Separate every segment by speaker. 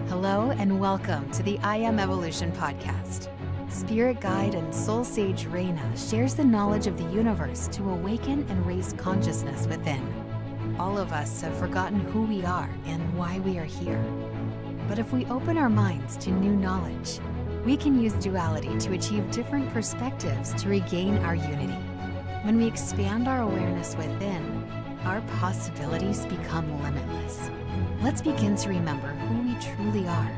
Speaker 1: Hello and welcome to the I Am Evolution podcast. Spirit guide and soul sage Raina shares the knowledge of the universe to awaken and raise consciousness within. All of us have forgotten who we are and why we are here. But if we open our minds to new knowledge, we can use duality to achieve different perspectives to regain our unity. When we expand our awareness within, our possibilities become limitless. Let's begin to remember who we truly are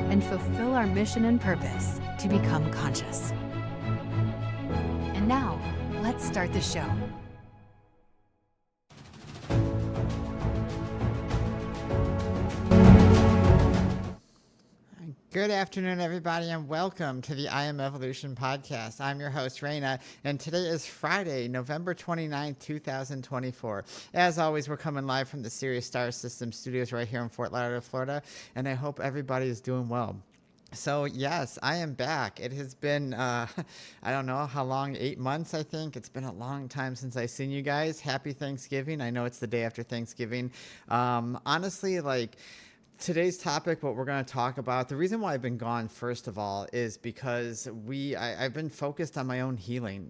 Speaker 1: and fulfill our mission and purpose to become conscious. And now, let's start the show.
Speaker 2: Good afternoon, everybody, and welcome to the I Am Evolution podcast. I'm your host, Raina, and today is Friday, November 29th, 2024. As always, we're coming live from the Sirius Star System studios right here in Fort Lauderdale, Florida, and I hope everybody is doing well. So, yes, I am back. It has been, I don't know how long, 8 months, I think. It's been a long time since I've seen you guys. Happy Thanksgiving. I know it's the day after Thanksgiving. Honestly, today's topic, what we're going to talk about, the reason why I've been gone, first of all, is because I've been focused on my own healing.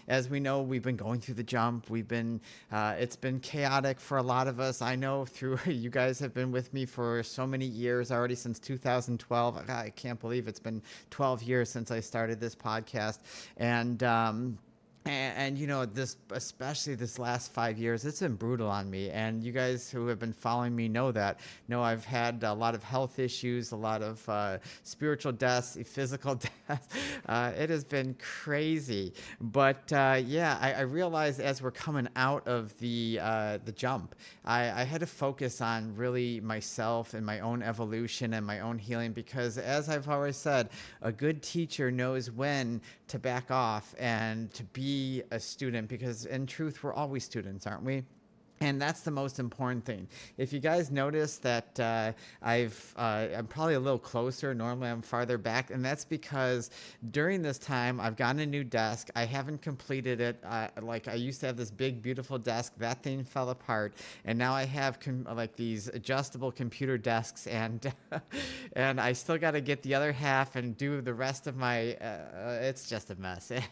Speaker 2: As we know, we've been going through the jump. It's been chaotic for a lot of us. I know you guys have been with me for so many years already, since 2012. I can't believe it's been 12 years since I started this podcast. And especially this last 5 years, it's been brutal on me. And you guys who have been following me know I've had a lot of health issues, a lot of spiritual deaths, physical deaths. It has been crazy. But I realized as we're coming out of the jump, I had to focus on really myself and my own evolution and my own healing, because as I've always said, a good teacher knows when to back off and to be a student, because in truth, we're always students, aren't we? And that's the most important thing. If you guys notice that I'm probably a little closer. Normally I'm farther back. And that's because during this time, I've gotten a new desk. I haven't completed it. I used to have this big, beautiful desk. That thing fell apart. And now I have these adjustable computer desks. And and I still got to get the other half and do the rest of my... it's just a mess. It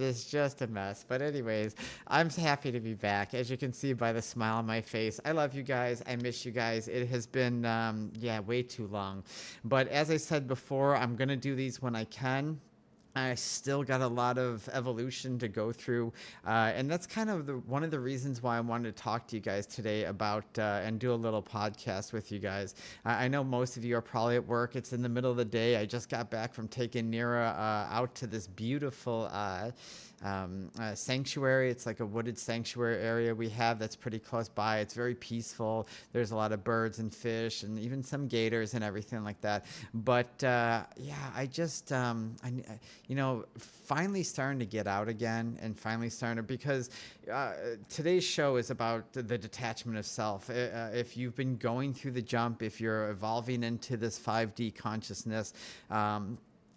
Speaker 2: is just a mess. But anyways, I'm happy to be back. As you can see by the smile on my face. I love you guys. I miss you guys. It has been, way too long. But as I said before, I'm going to do these when I can. I still got a lot of evolution to go through, and that's kind of one of the reasons why I wanted to talk to you guys today about and do a little podcast with you guys. I know most of you are probably at work. It's in the middle of the day. I just got back from taking Nira out to this beautiful sanctuary. It's like a wooded sanctuary area we have that's pretty close by. It's very peaceful. There's a lot of birds and fish and even some gators and everything like that. But I just finally starting to get out again, and finally starting to, because today's show is about the detachment of self. If you've been going through the jump, if you're evolving into this 5D consciousness,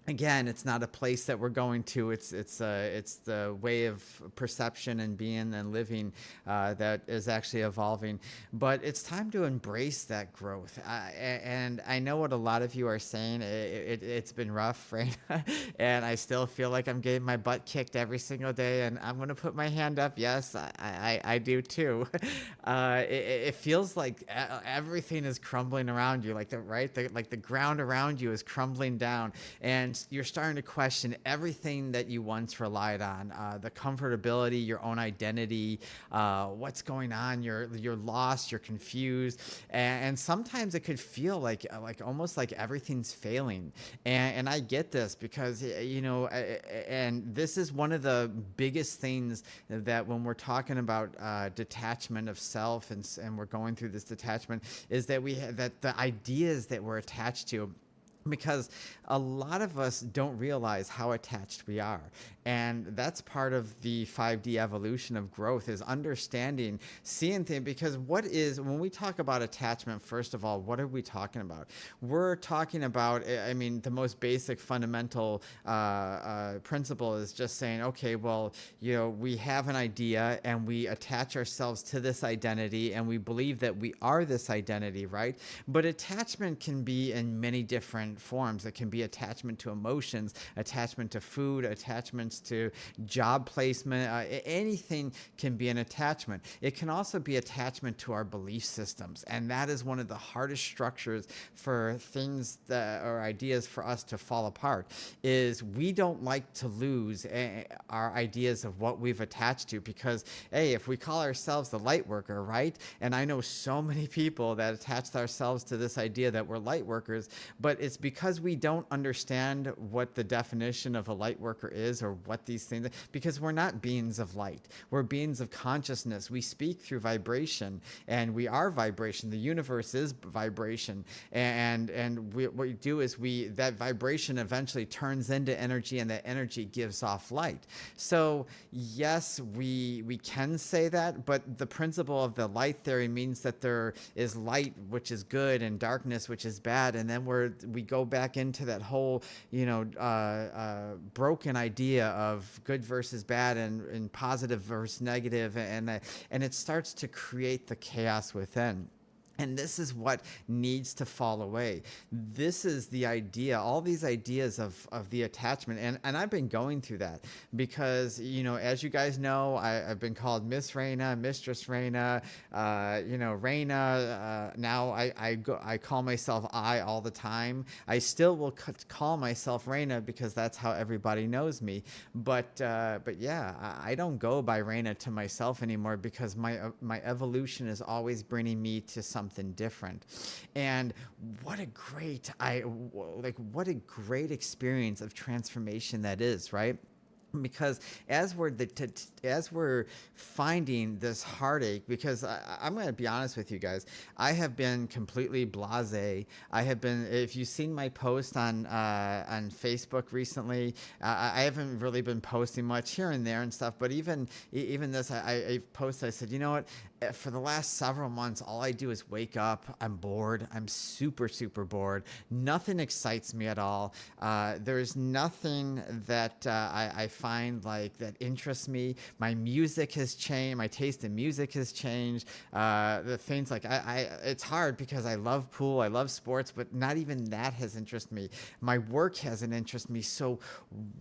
Speaker 2: again, it's not a place that we're going to. It's the way of perception and being and living that is actually evolving. But it's time to embrace that growth. And I know what a lot of you are saying. It's been rough, right? And I still feel like I'm getting my butt kicked every single day. And I'm going to put my hand up. Yes, I do too. It feels like everything is crumbling around you, the ground around you is crumbling down. And you're starting to question everything that you once relied on, the comfortability, your own identity, what's going on. You're lost, you're confused, and sometimes it could feel like almost like everything's failing. And I get this because and this is one of the biggest things that when we're talking about detachment of self, and we're going through this detachment, is that that the ideas that we're attached to because a lot of us don't realize how attached we are, and that's part of the 5D evolution of growth, is understanding, seeing things. Because what is, when we talk about attachment, first of all, what are we talking about? We're talking about, I mean, the most basic fundamental principle is just saying, okay, well, we have an idea and we attach ourselves to this identity and we believe that we are this identity, right? But attachment can be in many different forms. It can be attachment to emotions, attachment to food, attachments to job placement. Anything can be an attachment. It can also be attachment to our belief systems, and that is one of the hardest structures for things that, or ideas, for us to fall apart. Is we don't like to lose our ideas of what we've attached to, because hey, if we call ourselves the light worker, right? And I know so many people that attached ourselves to this idea that we're light workers, but it's because we don't understand what the definition of a light worker is, or what these things, because we're not beings of light. We're beings of consciousness. We speak through vibration, and we are vibration. The universe is vibration, and what we do is that vibration eventually turns into energy, and that energy gives off light. So yes, we can say that, but the principle of the light theory means that there is light, which is good, and darkness, which is bad, and then we go back into that whole broken idea of good versus bad, and positive versus negative, and it starts to create the chaos within. And this is what needs to fall away. This is the idea, all these ideas of the attachment. And I've been going through that because, as you guys know, I've been called Miss Raina, Mistress Raina, Raina. Now I call myself I all the time. I still will call myself Raina because that's how everybody knows me. But yeah, I don't go by Raina to myself anymore, because my evolution is always bringing me to something different. And what a great experience of transformation that is, right? Because as we're finding this heartache, because I'm going to be honest with you guys, I have been completely blasé. I have been, if you've seen my post on Facebook recently, I haven't really been posting much here and there and stuff. But even this, I posted. I said, you know what? For the last several months, all I do is wake up. I'm bored. I'm super, super bored. Nothing excites me at all. There's nothing that I find like that interests me. My music has changed. My taste in music has changed. The things like it's hard because I love pool. I love sports, but not even that has interested me. My work hasn't interested me. So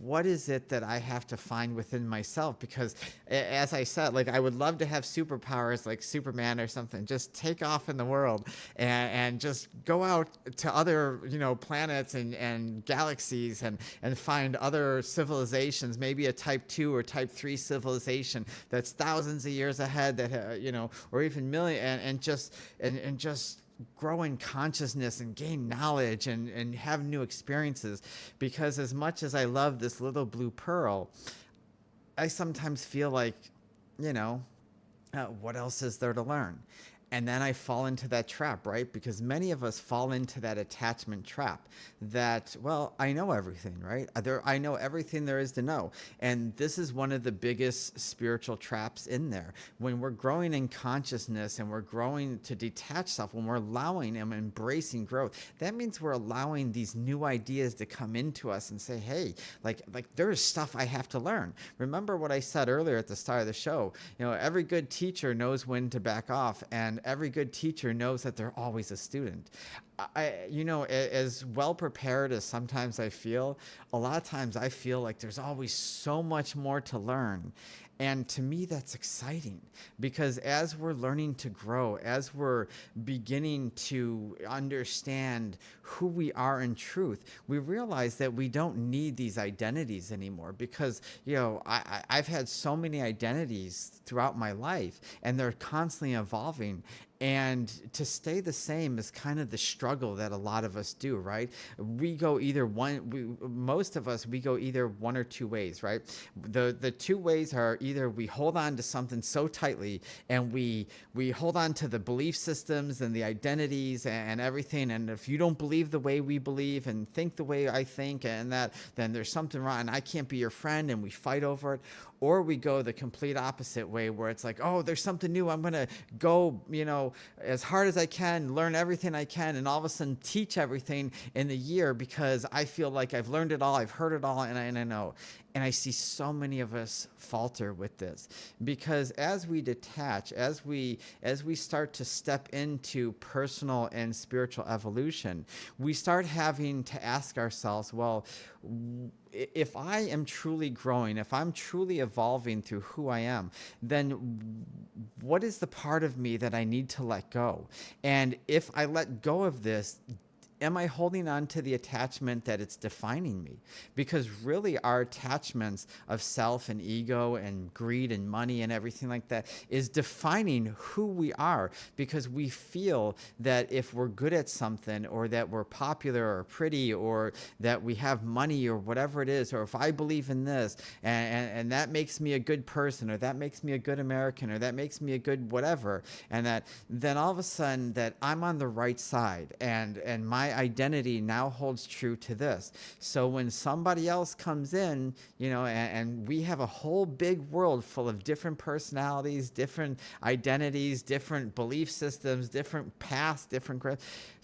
Speaker 2: what is it that I have to find within myself? Because as I said, like, I would love to have superpowers like Superman or something, just take off in the world and just go out to other, planets and galaxies and find other civilizations, maybe a type 2 or type 3 civilization that's thousands of years ahead, that, or even million, and just grow in consciousness and gain knowledge and have new experiences. Because as much as I love this little blue pearl, I sometimes feel like, what else is there to learn? And then I fall into that trap, right? Because many of us fall into that attachment trap that, well, I know everything, right? I know everything there is to know. And this is one of the biggest spiritual traps in there. When we're growing in consciousness and we're growing to detach self, when we're allowing and embracing growth, that means we're allowing these new ideas to come into us and say, hey, like there is stuff I have to learn. Remember what I said earlier at the start of the show. Every good teacher knows when to back off, and every good teacher knows that they're always a student. As well prepared as sometimes I feel, a lot of times I feel like there's always so much more to learn. And to me, that's exciting, because as we're learning to grow, as we're beginning to understand who we are in truth, we realize that we don't need these identities anymore. Because, I've had so many identities throughout my life, and they're constantly evolving. And to stay the same is kind of the struggle that a lot of us do, right? We go either most of us, we go either one or two ways, right? The two ways are either we hold on to something so tightly and we hold on to the belief systems and the identities and everything. And if you don't believe the way we believe and think the way I think and that, then there's something wrong and I can't be your friend, and we fight over it. Or we go the complete opposite way where it's like, oh, there's something new. I'm going to go, as hard as I can, learn everything I can, and all of a sudden teach everything in the year because I feel like I've learned it all, I've heard it all, and I know. And I see so many of us falter with this because as we detach, as we start to step into personal and spiritual evolution, we start having to ask ourselves, well, if I am truly growing, if I'm truly evolving through who I am, then what is the part of me that I need to let go? And if I let go of this, am I holding on to the attachment that it's defining me? Because really our attachments of self and ego and greed and money and everything like that is defining who we are, because we feel that if we're good at something, or that we're popular or pretty, or that we have money or whatever it is, or if I believe in this and that makes me a good person, or that makes me a good American, or that makes me a good whatever, and that then all of a sudden that I'm on the right side and my identity now holds true to this. So when somebody else comes in, and we have a whole big world full of different personalities, different identities, different belief systems, different paths, different growth.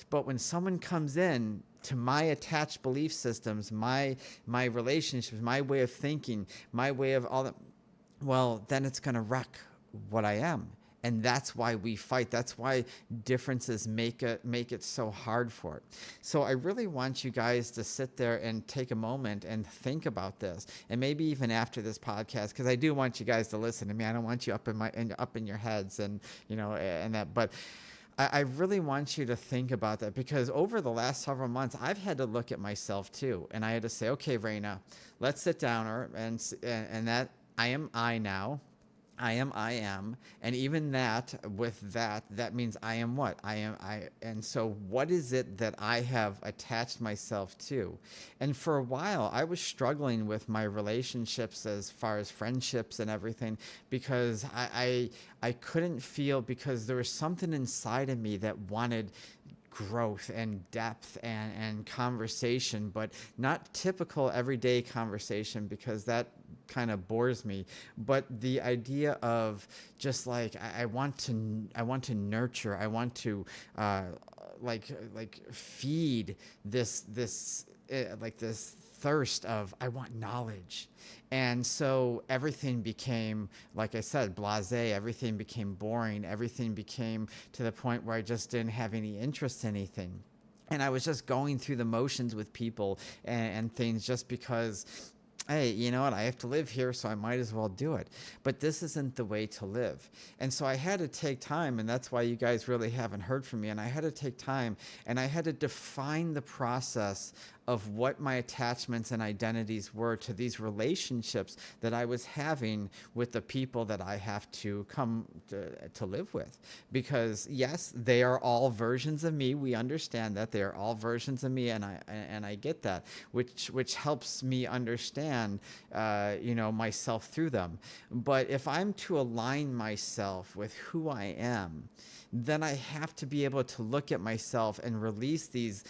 Speaker 2: But when someone comes in to my attached belief systems, my relationships, my way of thinking, my way of all that, well, then it's going to wreck what I am. And that's why we fight. That's why differences make it so hard for it. So I really want you guys to sit there and take a moment and think about this. And maybe even after this podcast, because I do want you guys to listen to me. I don't want you up in your heads and and that. But I really want you to think about that, because over the last several months, I've had to look at myself too. And I had to say, okay, Raina, let's sit down and that I am I now. I am, and even that, with that means I am what? And so what is it that I have attached myself to? And for a while, I was struggling with my relationships as far as friendships and everything, because I couldn't feel, because there was something inside of me that wanted growth and depth and conversation, but not typical everyday conversation, because that kind of bores me. But the idea of just like I want to nurture, I want to like feed this like this thirst of, I want knowledge. And so everything became, like I said, blasé. Everything became boring. Everything became to the point where I just didn't have any interest in anything. And I was just going through the motions with people and things just because, hey, you know what, I have to live here, so I might as well do it. But this isn't the way to live. And so I had to take time, and that's why you guys really haven't heard from me. And I had to take time, and I had to define the process of what my attachments and identities were to these relationships that I was having with the people that I have to come to live with. Because yes, they are all versions of me. We understand that they are all versions of me, and I get that, which helps me understand, myself through them. But if I'm to align myself with who I am, then I have to be able to look at myself and release these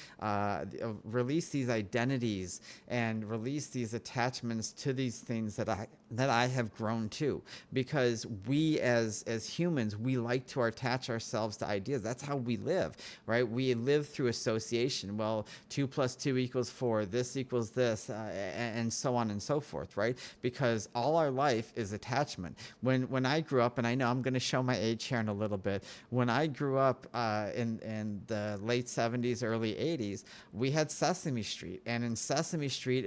Speaker 2: identities and release these attachments to these things that I have grown to. Because we as humans, we like to attach ourselves to ideas. That's how we live, right? We live through association. Well, 2 + 2 = 4. This equals this, and so on and so forth, right? Because all our life is attachment. When I grew up, and I know I'm going to show my age here in a little bit. When I grew up in the late 70s, early 80s, we had Sesame Street. And in Sesame Street,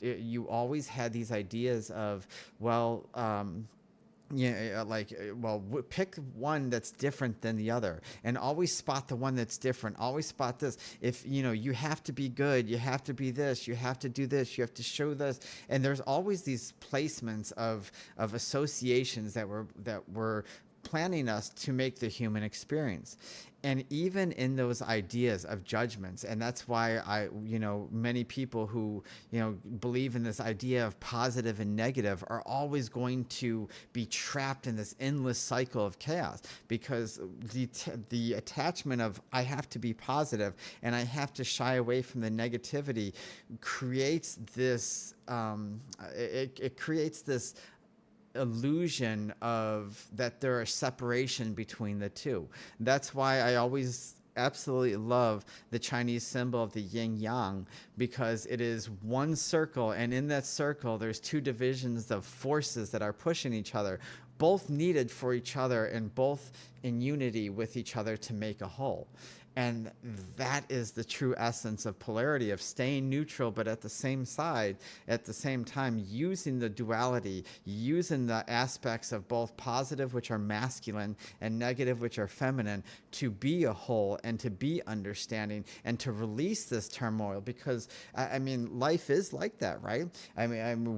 Speaker 2: you always had these ideas of, well, pick one that's different than the other, and always spot the one that's different. Always spot this. If you have to be good, you have to be this, you have to do this, you have to show this. And there's always these placements of associations that were planning us to make the human experience. And even in those ideas of judgments, and that's why many people who, believe in this idea of positive and negative are always going to be trapped in this endless cycle of chaos, because the attachment of I have to be positive and I have to shy away from the negativity creates this, it creates this illusion of that there are separation between the two. That's why I always absolutely love the Chinese symbol of the yin yang, because it is one circle, and in that circle there's two divisions of forces that are pushing each other, both needed for each other and both in unity with each other to make a whole. And that is the true essence of polarity, of staying neutral, but at the same time, using the duality, using the aspects of both positive, which are masculine, and negative, which are feminine, to be a whole and to be understanding and to release this turmoil. Because, life is like that, right?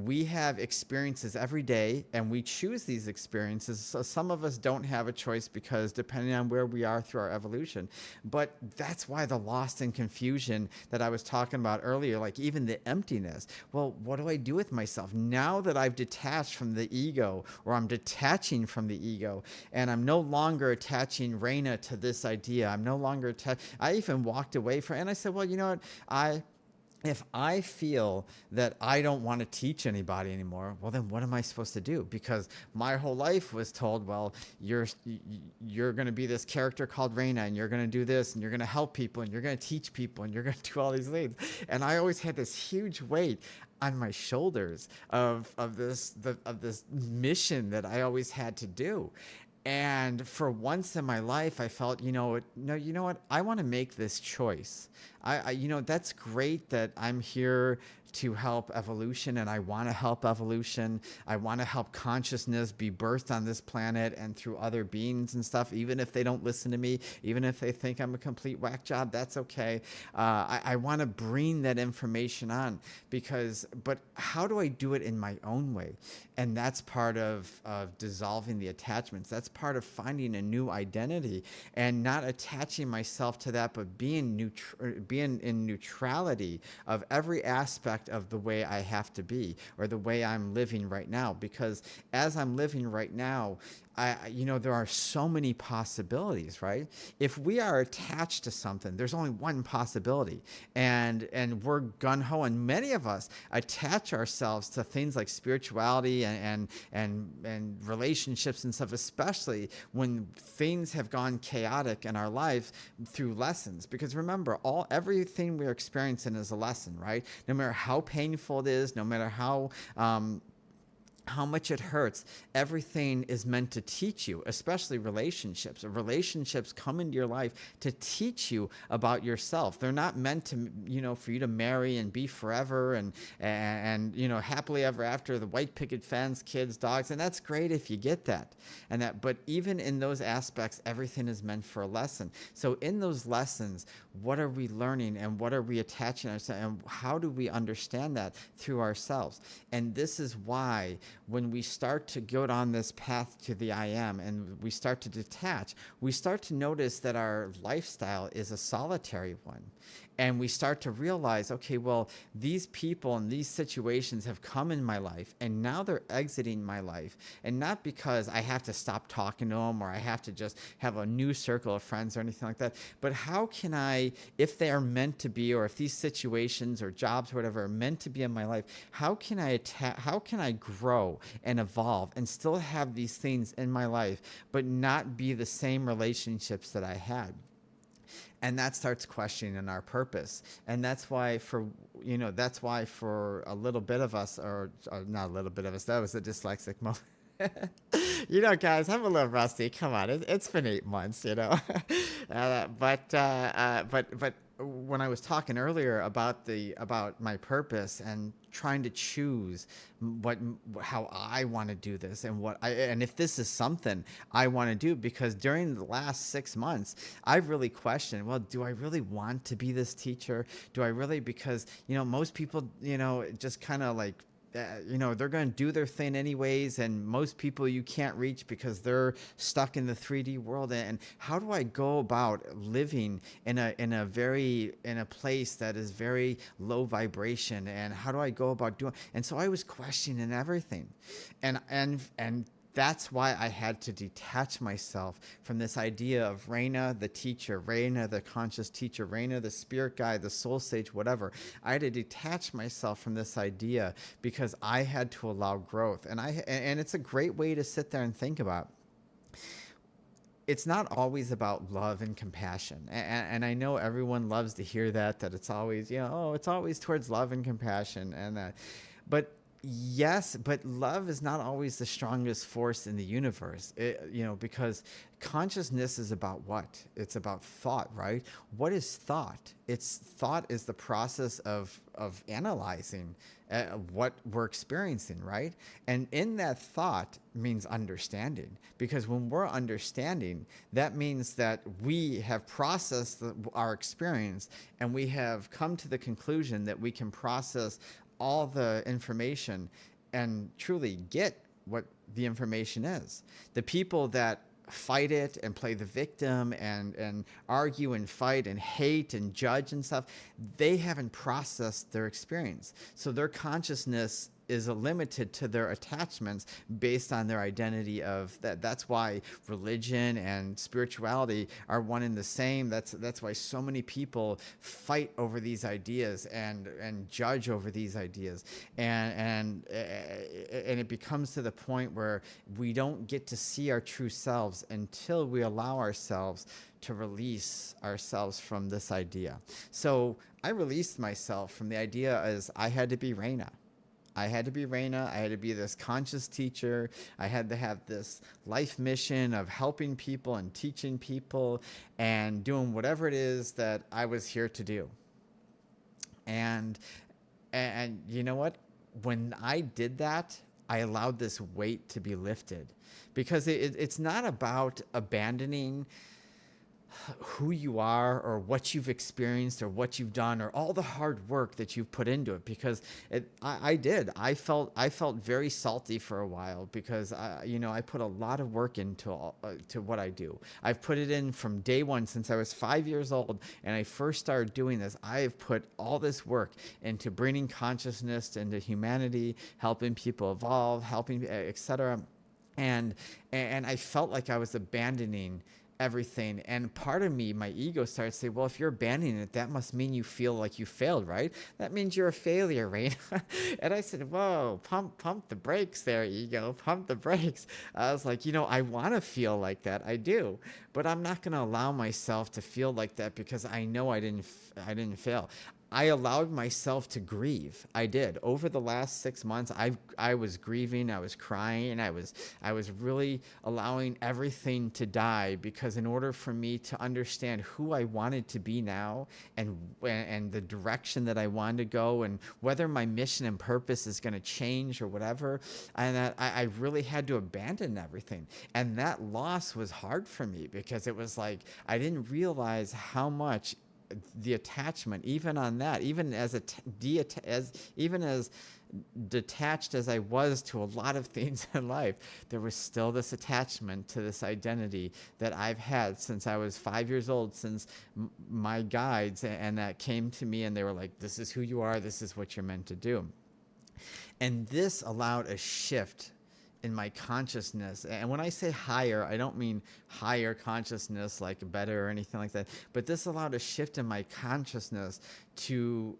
Speaker 2: We have experiences every day, and we choose these experiences. So some of us don't have a choice, because depending on where we are through our evolution. But that's why the lost and confusion that I was talking about earlier, like even the emptiness. Well, what do I do with myself now that I've detached from the ego, or I'm detaching from the ego, and I'm no longer attaching Raina to this idea? I'm no longer I even walked away from, and I said, well, you know what? If I feel that I don't want to teach anybody anymore, well, then what am I supposed to do? Because my whole life was told, well, you're going to be this character called Raina, and you're going to do this, and you're going to help people, and you're going to teach people, and you're going to do all these things. And I always had this huge weight on my shoulders of this mission that I always had to do. And for once in my life, I felt, you know what? I want to make this choice. That's great that I'm here to help evolution, and I want to help evolution. I want to help consciousness be birthed on this planet and through other beings and stuff, even if they don't listen to me, even if they think I'm a complete whack job, that's okay. I want to bring that information on, but how do I do it in my own way? And that's part of dissolving the attachments. That's part of finding a new identity and not attaching myself to that, but being in neutrality of every aspect of the way I have to be, or the way I'm living right now. Because as I'm living right now, there are so many possibilities, right? If we are attached to something, there's only one possibility, and we're gung-ho, and many of us attach ourselves to things like spirituality and relationships and stuff, especially when things have gone chaotic in our life through lessons. Because remember, everything we're experiencing is a lesson, right? No matter how painful it is, no matter how much it hurts, everything is meant to teach you, especially relationships. Relationships come into your life to teach you about yourself. They're not meant to, for you to marry and be forever and happily ever after, the white picket fence, kids, dogs, and that's great if you get that. But even in those aspects, everything is meant for a lesson. So in those lessons, what are we learning, and what are we attaching ourselves, and how do we understand that through ourselves? And this is why when we start to go down this path to the I am, and we start to detach, we start to notice that our lifestyle is a solitary one. And we start to realize, okay, well, these people and these situations have come in my life, and now they're exiting my life. And not because I have to stop talking to them, or I have to just have a new circle of friends or anything like that, but how can I, if they are meant to be, or if these situations or jobs or whatever are meant to be in my life, how can I grow and evolve and still have these things in my life, but not be the same relationships that I had? And that starts questioning our purpose. And that's why for a little bit of us, or not a little bit of us, that was a dyslexic moment. Guys, I'm a little rusty. Come on, it's been 8 months, but when I was talking earlier about my purpose and trying to choose how I want to do this, and if this is something I want to do, because during the last 6 months, I've really questioned, well, do I really want to be this teacher? Do I really? Because, most people, just kind of like they're going to do their thing anyways, and most people you can't reach because they're stuck in the 3D world. And how do I go about living in a place that is very low vibration, and how do I go about doing? And so I was questioning everything, and that's why I had to detach myself from this idea of Raina, the teacher, Raina, the conscious teacher, Raina, the spirit guide, the soul sage, whatever. I had to detach myself from this idea because I had to allow growth. And it's a great way to sit there and think about. It's not always about love and compassion. And I know everyone loves to hear that it's always, it's always towards love and compassion. But yes, but love is not always the strongest force in the universe, because consciousness is about what? It's about thought, right? What is thought? Thought is the process of analyzing what we're experiencing, right? And in that thought means understanding, because when we're understanding, that means that we have processed our experience, and we have come to the conclusion that we can process all the information and truly get what the information is. The people that fight it and play the victim and argue and fight and hate and judge and stuff, they haven't processed their experience. So their consciousness is limited to their attachments based on their identity of that. That's why religion and spirituality are one and the same. That's why so many people fight over these ideas and judge over these ideas. And it becomes to the point where we don't get to see our true selves until we allow ourselves to release ourselves from this idea. So I released myself from the idea as I had to be Raina. I had to be Raina. I had to be this conscious teacher. I had to have this life mission of helping people and teaching people and doing whatever it is that I was here to do. And you know what? When I did that, I allowed this weight to be lifted, because it's not about abandoning who you are or what you've experienced or what you've done or all the hard work that you've put into it, because I felt very salty for a while, because I put a lot of work into to what I do. I've put it in from day one since I was 5 years old and I first started doing this. I've put all this work into bringing consciousness into humanity, helping people evolve, helping etc. And I felt like I was abandoning everything. And part of me, my ego, started to say, well, if you're abandoning it, that must mean you feel like you failed, right? That means you're a failure, right? And I said, whoa, pump the brakes there, ego, pump the brakes. I was like, I want to feel like that. I do, but I'm not going to allow myself to feel like that, because I know I didn't fail. I allowed myself to grieve. I did. Over the last 6 months, I was grieving, I was crying, I was really allowing everything to die, because in order for me to understand who I wanted to be now and the direction that I wanted to go, and whether my mission and purpose is going to change or whatever, and I really had to abandon everything. And that loss was hard for me, because it was like I didn't realize how much the attachment, even on that, even as detached as I was to a lot of things in life, there was still this attachment to this identity that I've had since I was 5 years old, since my guides and that came to me and they were like, this is who you are, this is what you're meant to do. And this allowed a shift in my consciousness. And when I say higher, I don't mean higher consciousness like better or anything like that, but this allowed a shift in my consciousness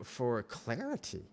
Speaker 2: for clarity.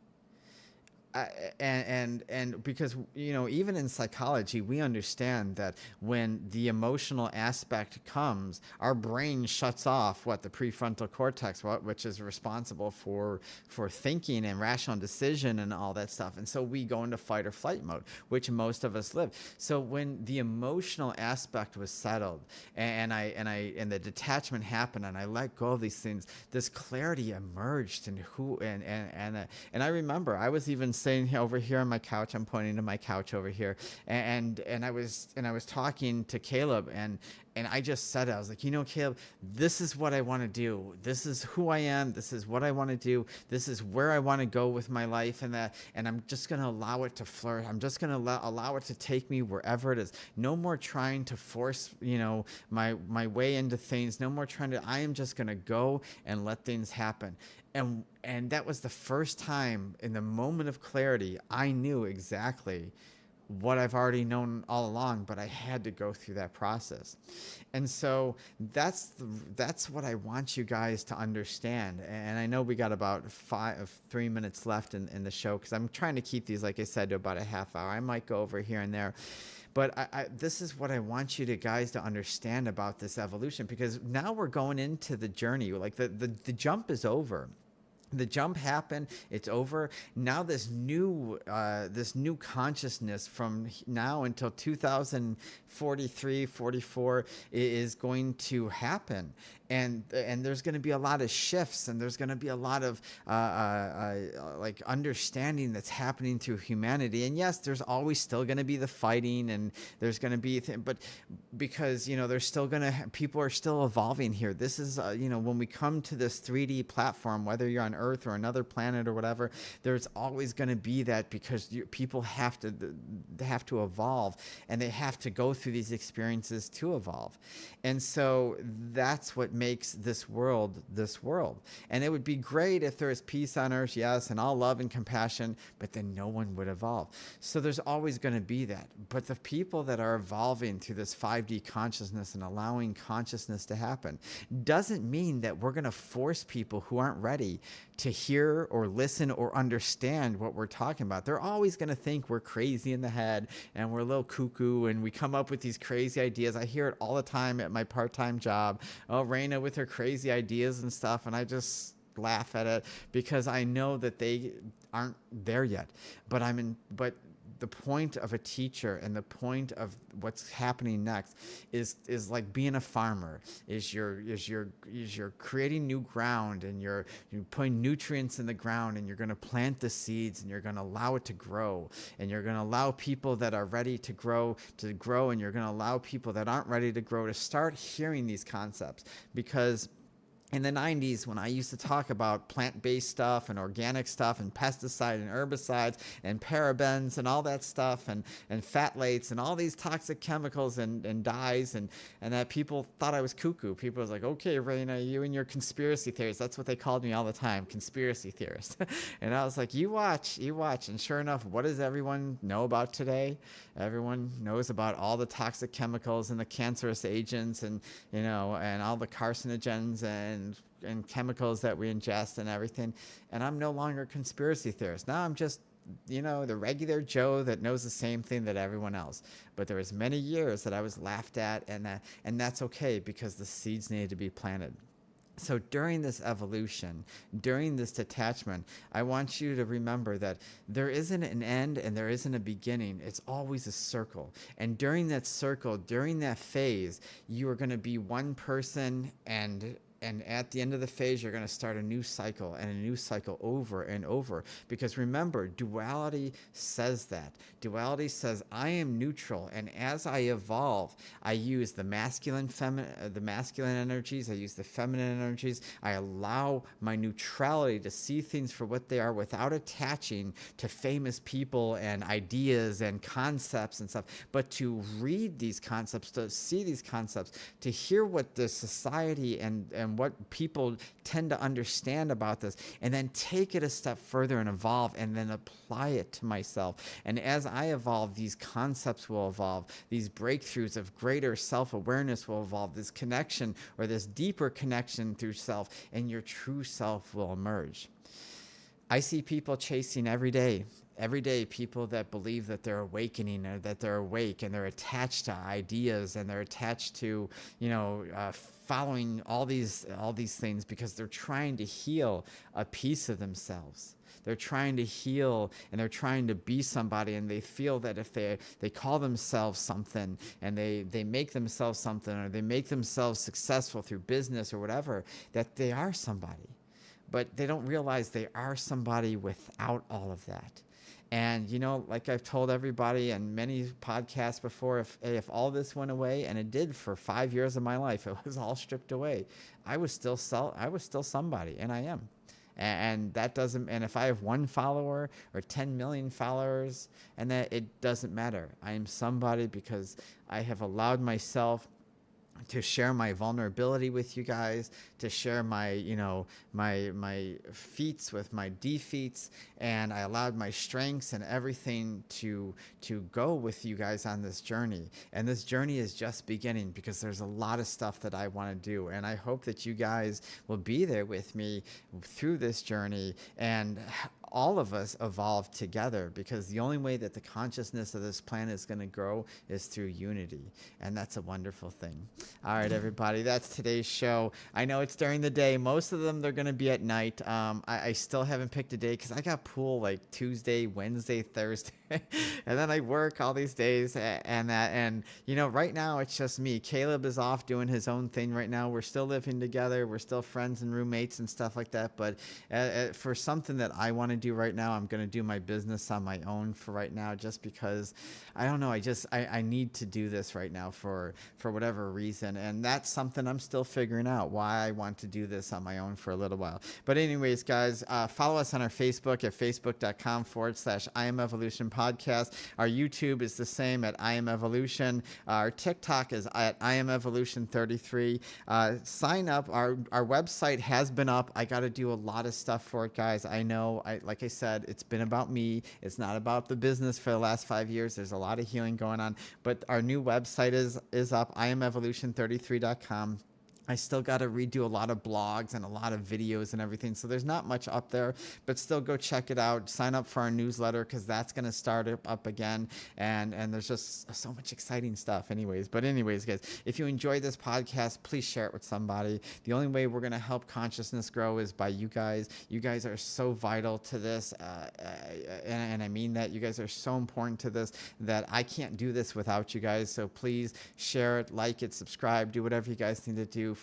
Speaker 2: And because even in psychology, we understand that when the emotional aspect comes, our brain shuts off the prefrontal cortex, which is responsible for thinking and rational decision and all that stuff. And so we go into fight or flight mode, which most of us live. So when the emotional aspect was settled and the detachment happened and I let go of these things, this clarity emerged in who and I remember I was even saying over here on my couch, I'm pointing to my couch over here, and I was talking to Caleb, and And I just said it. I was like, Caleb, this is what I want to do. This is who I am. This is what I want to do. This is where I want to go with my life, and I'm just going to allow it to flourish. I'm just going to allow it to take me wherever it is. No more trying to force, my way into things. No more trying to. I am just going to go and let things happen. And that was the first time in the moment of clarity I knew exactly what I've already known all along, but I had to go through that process. And so that's what I want you guys to understand. And I know we got about 3 minutes left in the show, because I'm trying to keep these, like I said, to about a half hour. I might go over here and there. But this is what I want you guys to understand about this evolution, because now we're going into the journey. Like the jump is over. The jump happened. It's over. Now this new consciousness from now until 2043, 44 is going to happen. And there's going to be a lot of shifts, and there's going to be a lot of like understanding that's happening through humanity. And yes, there's always still going to be the fighting, and there's going to be, but because there's still going to, people are still evolving here. This is when we come to this 3D platform, whether you're on Earth or another planet or whatever, there's always going to be that, because people have to evolve, and they have to go through these experiences to evolve. And so that's what makes this world. And it would be great if there was peace on earth, yes, and all love and compassion, but then no one would evolve. So there's always going to be that. But the people that are evolving through this 5D consciousness and allowing consciousness to happen doesn't mean that we're going to force people who aren't ready to hear or listen or understand what we're talking about. They're always going to think we're crazy in the head and we're a little cuckoo, and we come up with these crazy ideas. I hear it all the time at my part-time job. Oh, Raina with her crazy ideas and stuff, and I just laugh at it, because I know that they aren't there yet. But the point of a teacher and the point of what's happening next is like being a farmer. Is you're creating new ground, and you're putting nutrients in the ground, and you're going to plant the seeds, and you're going to allow it to grow, and you're going to allow people that are ready to grow, and you're going to allow people that aren't ready to grow to start hearing these concepts. Because in the 90s, when I used to talk about plant-based stuff and organic stuff and pesticide and herbicides and parabens and all that stuff and phthalates and all these toxic chemicals and dyes, and that people thought I was cuckoo. People was like, okay, Raina, you and your conspiracy theories. That's what they called me all the time, conspiracy theorist. And I was like, you watch. And sure enough, what does everyone know about today? Everyone knows about all the toxic chemicals and the cancerous agents and all the carcinogens and chemicals that we ingest and everything. And I'm no longer a conspiracy theorist. Now I'm just the regular Joe that knows the same thing that everyone else. But there was many years that I was laughed at, and that's okay, because the seeds needed to be planted. So during this evolution, during this detachment, I want you to remember that there isn't an end and there isn't a beginning. It's always a circle. And during that circle, during that phase, you are going to be one person, and at the end of the phase, you're going to start a new cycle, and a new cycle over and over. Because remember, duality says that. Duality says I am neutral, and as I evolve, I use the masculine energies, I use the feminine energies. I allow my neutrality to see things for what they are without attaching to famous people and ideas and concepts and stuff, but to read these concepts, to see these concepts, to hear what the society and what people tend to understand about this, and then take it a step further and evolve, and then apply it to myself. And as I evolve, these concepts will evolve. These breakthroughs of greater self-awareness will evolve. This connection, or this deeper connection through self, and your true self will emerge. I see people chasing every day, people that believe that they're awakening, or that they're awake, and they're attached to ideas, and they're attached to, following all these things, because they're trying to heal a piece of themselves. They're trying to heal, and they're trying to be somebody, and they feel that if they call themselves something, and they make themselves something, or they make themselves successful through business or whatever, that they are somebody. But they don't realize they are somebody without all of that. And like I've told everybody in many podcasts before, if all this went away, and it did for 5 years of my life, it was all stripped away, I was still somebody, and I am. And that doesn't, and if I have one follower or 10 million followers, and that, it doesn't matter. I am somebody because I have allowed myself to share my vulnerability with you guys, to share my, my feats with my defeats, and I allowed my strengths and everything to go with you guys on this journey. And this journey is just beginning, because there's a lot of stuff that I want to do, and I hope that you guys will be there with me through this journey, and all of us evolve together, because the only way that the consciousness of this planet is going to grow is through unity. And that's a wonderful thing. All right, everybody, that's today's show. I know it's during the day. Most of them, they're going to be at night. I still haven't picked a day, because I got pool like Tuesday, Wednesday, Thursday. And then I work all these days and right now it's just me. Caleb is off doing his own thing right now. We're still living together. We're still friends and roommates and stuff like that. But for something that I want to do right now, I'm going to do my business on my own for right now, just because I don't know. I need to do this right now for whatever reason. And that's something I'm still figuring out, why I want to do this on my own for a little while. But anyways, guys, follow us on our Facebook at facebook.com/I Am Evolution Podcast. Our YouTube is the same at I Am Evolution. Our TikTok is at I Am Evolution 33. Sign up. Our website has been up. I got to do a lot of stuff for it, guys. I know. Like I said, it's been about me. It's not about the business for the last 5 years. There's a lot of healing going on. But our new website is up. IamEvolution33.com. I still got to redo a lot of blogs and a lot of videos and everything. So there's not much up there, but still go check it out. Sign up for our newsletter, because that's going to start up again. And there's just so much exciting stuff But anyways, guys, if you enjoyed this podcast, please share it with somebody. The only way we're going to help consciousness grow is by you guys. You guys are so vital to this. And I mean that. You guys are so important to this that I can't do this without you guys. So please share it, like it, subscribe, do whatever you guys need to do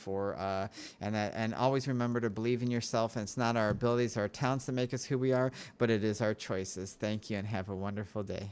Speaker 2: and always remember to believe in yourself. And it's not our abilities or our talents that make us who we are, but it is our choices. Thank you, and have a wonderful day.